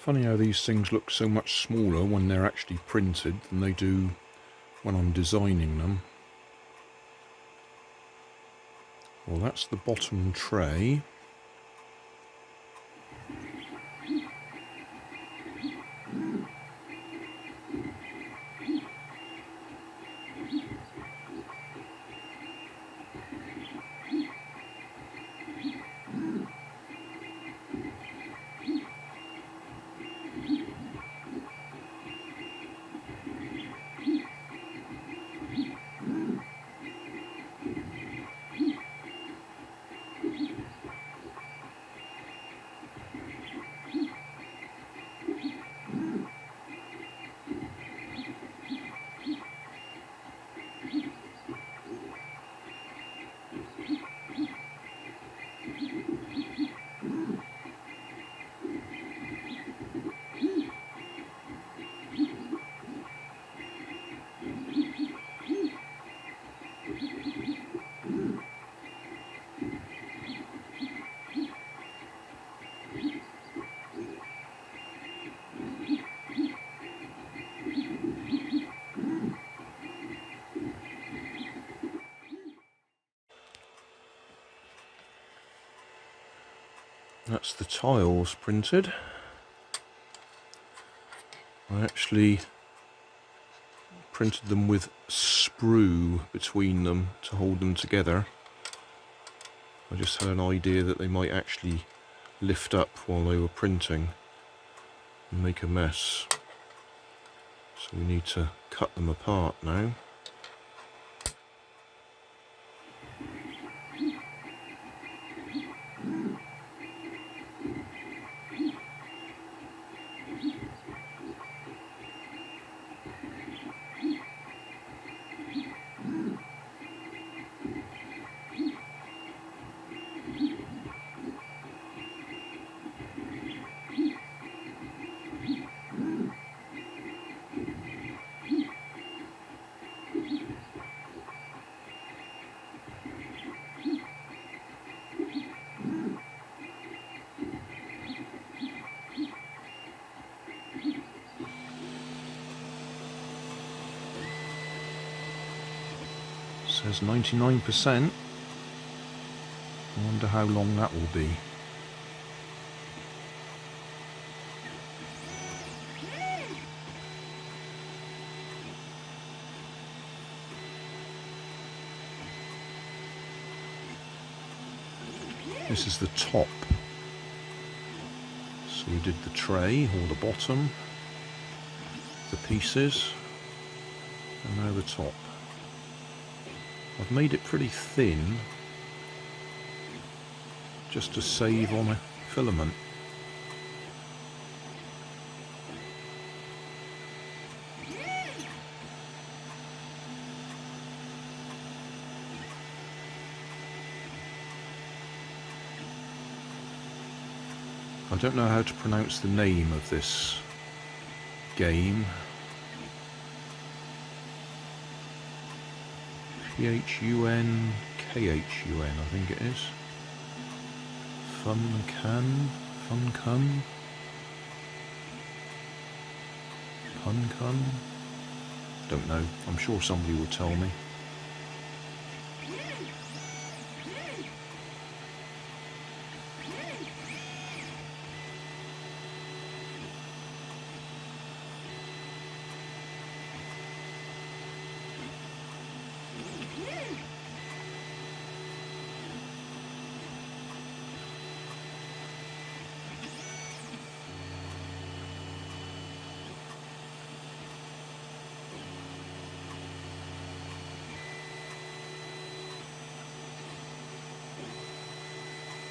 Funny how these things look so much smaller when they're actually printed than they do when I'm designing them. Well, that's the bottom tray. That's the tiles printed. I actually printed them with sprue between them to hold them together. I just had an idea that they might actually lift up while they were printing and make a mess. So we need to cut them apart now. Says 99%. I wonder how long that will be. This is the top. So we did the tray, or the bottom, the pieces, and now the top. I've made it pretty thin, just to save on a filament. I don't know how to pronounce the name of this game. Phun, Khun, I think it is. Fun Kun. Don't know. I'm sure somebody will tell me.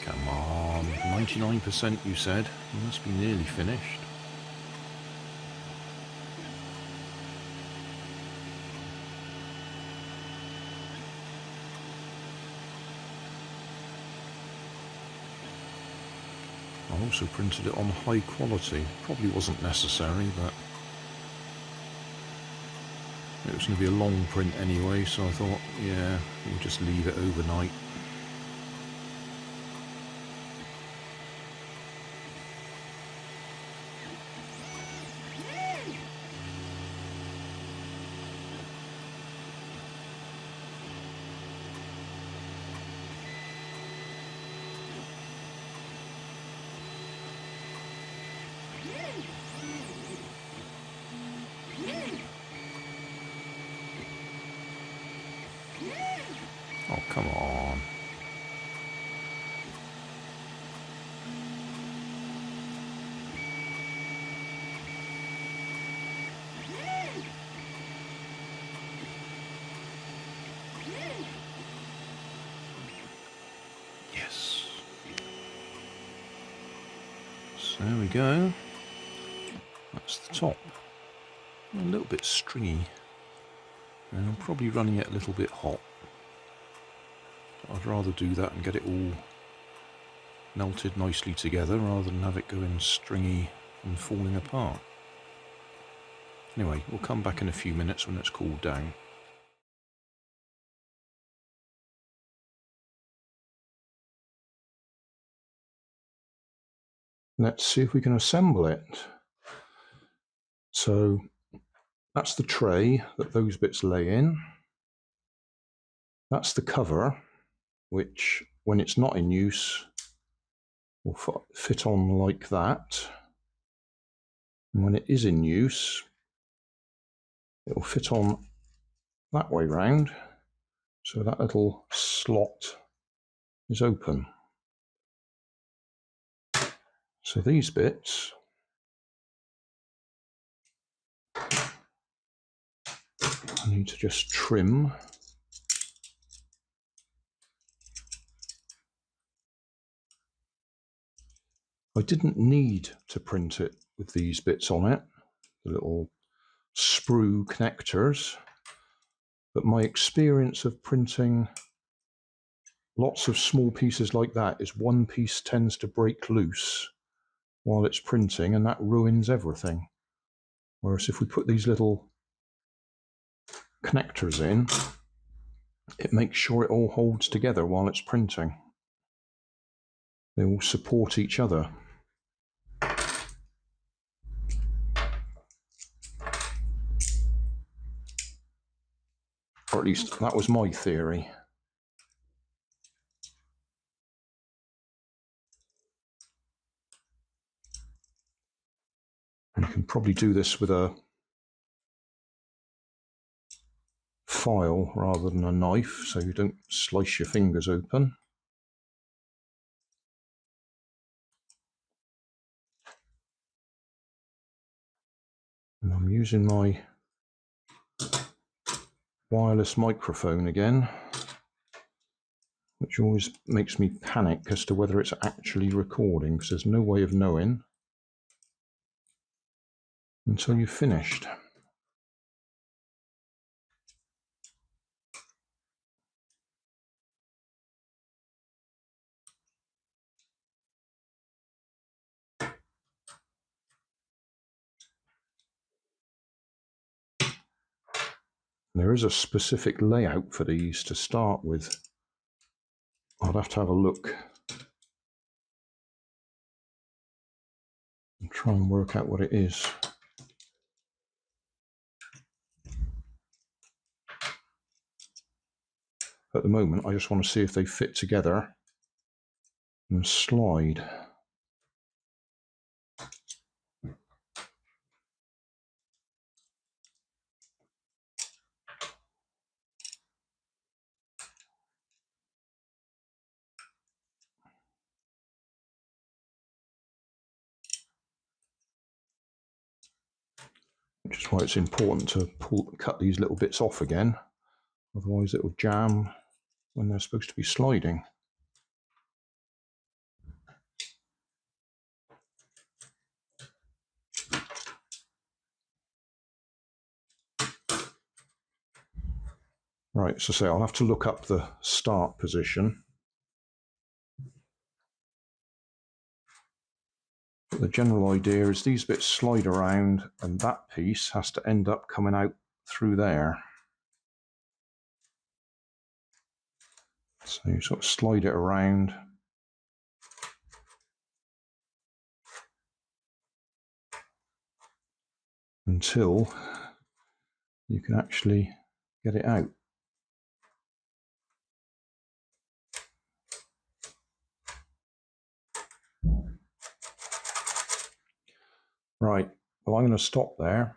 Come on, 99% you said. You must be nearly finished. I also printed it on high quality. Probably wasn't necessary, but it was going to be a long print anyway, so I thought, yeah, we'll just leave it overnight. Oh, come on. Yes. So there we go. That's the top. A little bit stringy. And I'm probably running it a little bit hot. I'd rather do that and get it all melted nicely together rather than have it going stringy and falling apart. Anyway, we'll come back in a few minutes when it's cooled down. Let's see if we can assemble it. So that's the tray that those bits lay in. That's the cover, which when it's not in use will fit on like that. And when it is in use, it will fit on that way round. So that little slot is open. So these bits I need to just trim. I didn't need to print it with these bits on it, the little sprue connectors, but my experience of printing lots of small pieces like that is one piece tends to break loose while it's printing, and that ruins everything. Whereas if we put these little connectors in, it makes sure it all holds together while it's printing. They all support each other. Or at least that was my theory. You can probably do this with a file rather than a knife, so you don't slice your fingers open. And I'm using my wireless microphone again, which always makes me panic as to whether it's actually recording, because there's no way of knowing until you've finished. There is a specific layout for these to start with. I'd have to have a look and try and work out what it is. At the moment, I just want to see if they fit together and slide. Which is why it's important to cut these little bits off again, otherwise it will jam when they're supposed to be sliding. Right, so say I'll have to look up the start position. But the general idea is these bits slide around and that piece has to end up coming out through there. So you sort of slide it around. Until you can actually get it out. Right, well I'm going to stop there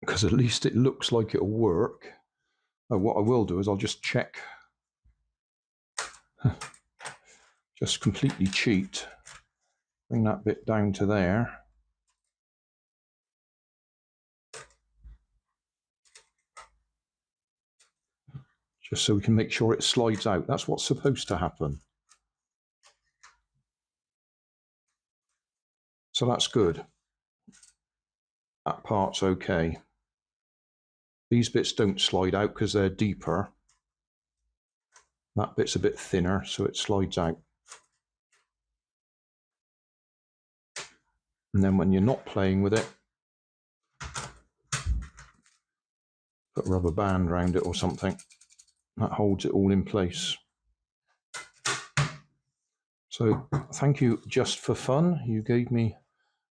because at least it looks like it'll work. Oh, what I will do is I'll just check, just completely cheat, bring that bit down to there. Just so we can make sure it slides out. That's what's supposed to happen. So that's good. That part's okay. These bits don't slide out because they're deeper. That bit's a bit thinner, so it slides out. And then when you're not playing with it, put a rubber band around it or something. That holds it all in place. So thank you, Just4Fun. You gave me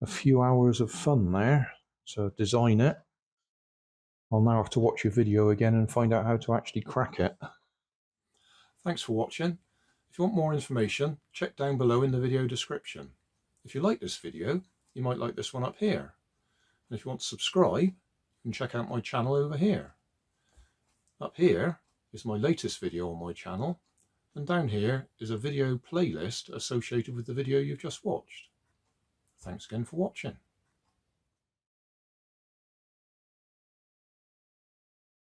a few hours of fun there to design it. I'll now have to watch your video again and find out how to actually crack it. Thanks for watching. If you want more information, check down below in the video description. If you like this video, you might like this one up here. And if you want to subscribe, you can check out my channel over here. Up here is my latest video on my channel, and down here is a video playlist associated with the video you've just watched. Thanks again for watching.